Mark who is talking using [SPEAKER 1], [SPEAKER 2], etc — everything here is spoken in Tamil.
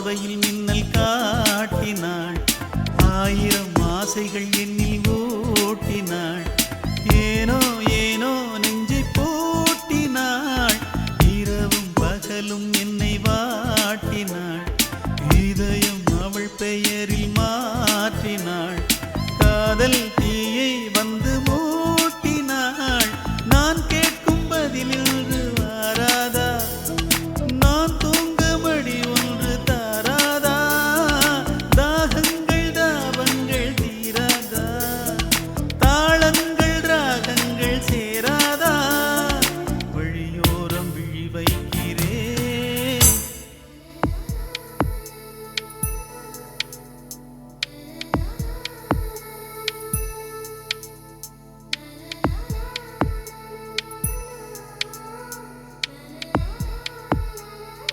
[SPEAKER 1] பார்வையில் மின்னல் காட்டினாள். ஆயிரம் ஆசைகள் என்னில் ஓட்டினாள். ஏனோ ஏனோ நெஞ்சை பூட்டினாள். இரவும் பகலும் என்னை வாட்டினாள். இதயம் அவள் பெயரில் மாற்றினாள். காதல்